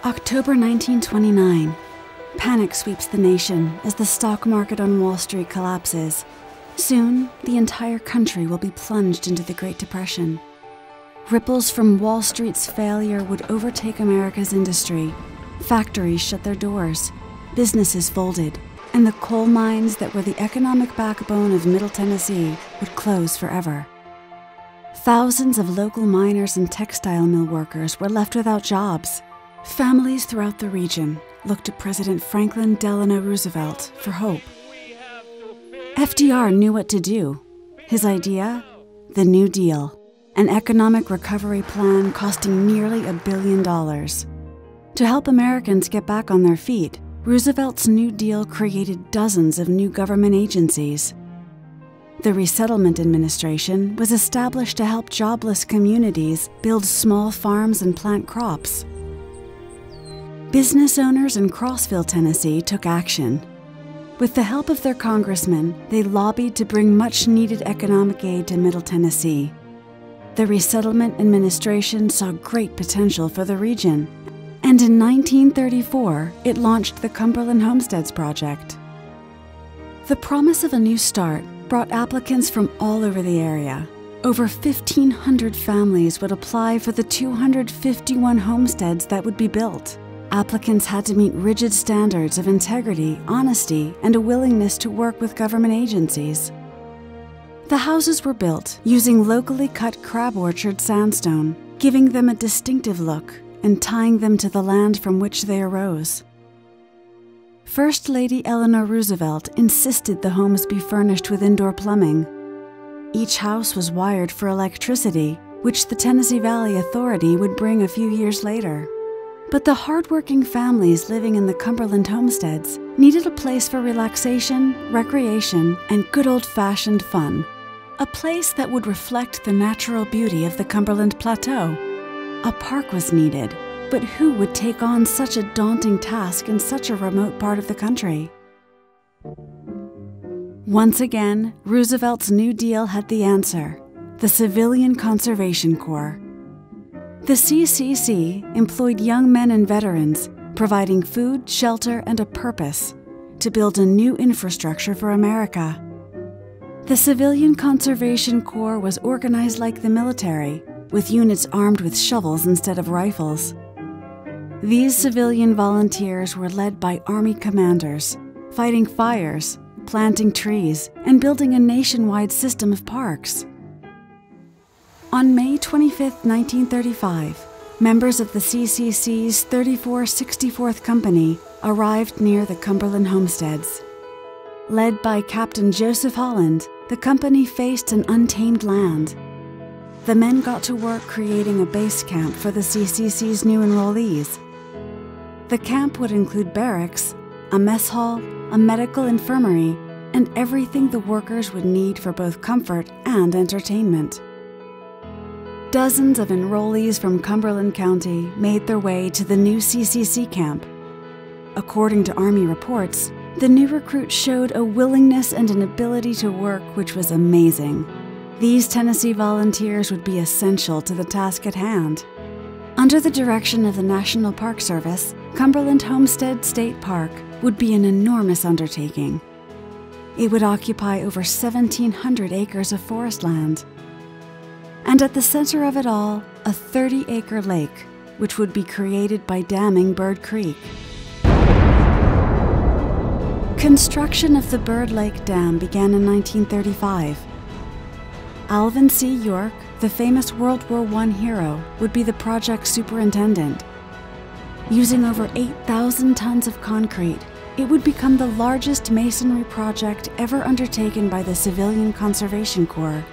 October 1929. Panic sweeps the nation as the stock market on Wall Street collapses. Soon, the entire country will be plunged into the Great Depression. Ripples from Wall Street's failure would overtake America's industry. Factories shut their doors, businesses folded, and the coal mines that were the economic backbone of Middle Tennessee would close forever. Thousands of local miners and textile mill workers were left without jobs. Families throughout the region looked to President Franklin Delano Roosevelt for hope. FDR knew what to do. His idea? The New Deal, an economic recovery plan costing nearly $1 billion. To help Americans get back on their feet, Roosevelt's New Deal created dozens of new government agencies. The Resettlement Administration was established to help jobless communities build small farms and plant crops. Business owners in Crossville, Tennessee took action. With the help of their congressmen, they lobbied to bring much-needed economic aid to Middle Tennessee. The Resettlement Administration saw great potential for the region, and in 1934, it launched the Cumberland Homesteads Project. The promise of a new start brought applicants from all over the area. Over 1,500 families would apply for the 251 homesteads that would be built. Applicants had to meet rigid standards of integrity, honesty, and a willingness to work with government agencies. The houses were built using locally cut crab orchard sandstone, giving them a distinctive look and tying them to the land from which they arose. First Lady Eleanor Roosevelt insisted the homes be furnished with indoor plumbing. Each house was wired for electricity, which the Tennessee Valley Authority would bring a few years later. But the hardworking families living in the Cumberland homesteads needed a place for relaxation, recreation, and good old-fashioned fun. A place that would reflect the natural beauty of the Cumberland Plateau. A park was needed, but who would take on such a daunting task in such a remote part of the country? Once again, Roosevelt's New Deal had the answer: the Civilian Conservation Corps. The CCC employed young men and veterans, providing food, shelter, and a purpose to build a new infrastructure for America. The Civilian Conservation Corps was organized like the military, with units armed with shovels instead of rifles. These civilian volunteers were led by Army commanders, fighting fires, planting trees, and building a nationwide system of parks. On May 25, 1935, members of the CCC's 3464th Company arrived near the Cumberland homesteads. Led by Captain Joseph Holland, the company faced an untamed land. The men got to work creating a base camp for the CCC's new enrollees. The camp would include barracks, a mess hall, a medical infirmary, and everything the workers would need for both comfort and entertainment. Dozens of enrollees from Cumberland County made their way to the new CCC camp. According to Army reports, the new recruits showed a willingness and an ability to work which was amazing. These Tennessee volunteers would be essential to the task at hand. Under the direction of the National Park Service, Cumberland Homestead State Park would be an enormous undertaking. It would occupy over 1,700 acres of forest land. And at the center of it all, a 30-acre lake, which would be created by damming Bird Creek. Construction of the Bird Lake Dam began in 1935. Alvin C. York, the famous World War I hero, would be the project superintendent. Using over 8,000 tons of concrete, it would become the largest masonry project ever undertaken by the Civilian Conservation Corps.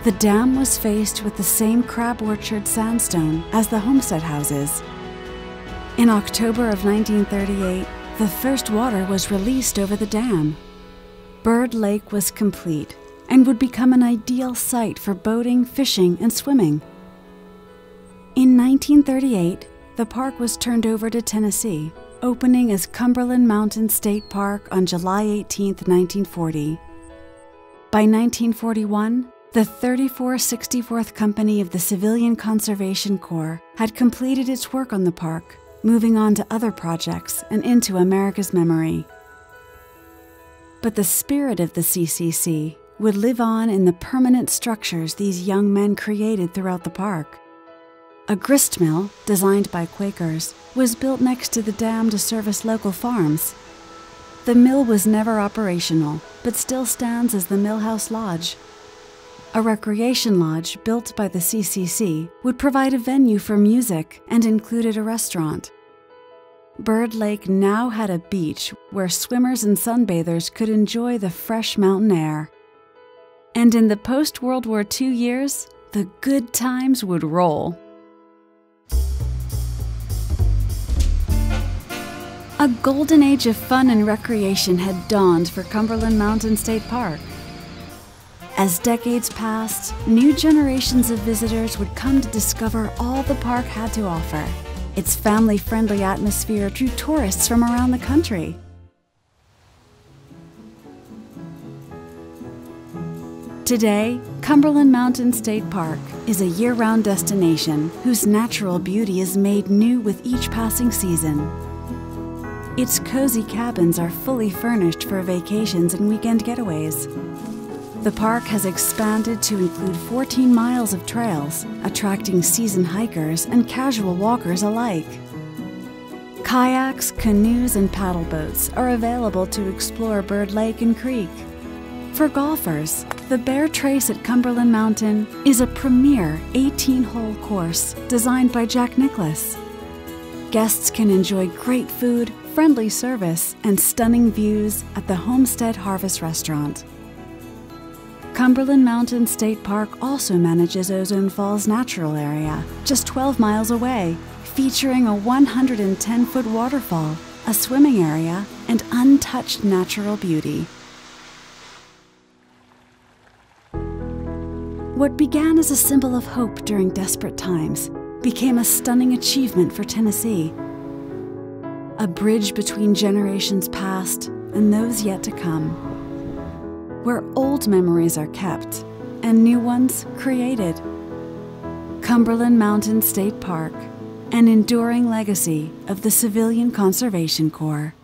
The dam was faced with the same crab orchard sandstone as the homestead houses. In October of 1938, the first water was released over the dam. Bird Lake was complete and would become an ideal site for boating, fishing, and swimming. In 1938, the park was turned over to Tennessee, opening as Cumberland Mountain State Park on July 18, 1940. By 1941, The 3464th Company of the Civilian Conservation Corps had completed its work on the park, moving on to other projects and into America's memory. But the spirit of the CCC would live on in the permanent structures these young men created throughout the park. A grist mill, designed by Quakers, was built next to the dam to service local farms. The mill was never operational, but still stands as the Millhouse Lodge. A recreation lodge built by the CCC would provide a venue for music and included a restaurant. Bird Lake now had a beach where swimmers and sunbathers could enjoy the fresh mountain air. And in the post-World War II years, the good times would roll. A golden age of fun and recreation had dawned for Cumberland Mountain State Park. As decades passed, new generations of visitors would come to discover all the park had to offer. Its family-friendly atmosphere drew tourists from around the country. Today, Cumberland Mountain State Park is a year-round destination whose natural beauty is made new with each passing season. Its cozy cabins are fully furnished for vacations and weekend getaways. The park has expanded to include 14 miles of trails, attracting seasoned hikers and casual walkers alike. Kayaks, canoes, and paddle boats are available to explore Bird Lake and Creek. For golfers, the Bear Trace at Cumberland Mountain is a premier 18-hole course designed by Jack Nicklaus. Guests can enjoy great food, friendly service, and stunning views at the Homestead Harvest Restaurant. Cumberland Mountain State Park also manages Ozone Falls Natural Area, just 12 miles away, featuring a 110-foot waterfall, a swimming area, and untouched natural beauty. What began as a symbol of hope during desperate times became a stunning achievement for Tennessee. A bridge between generations past and those yet to come, where old memories are kept and new ones created. Cumberland Mountain State Park, an enduring legacy of the Civilian Conservation Corps.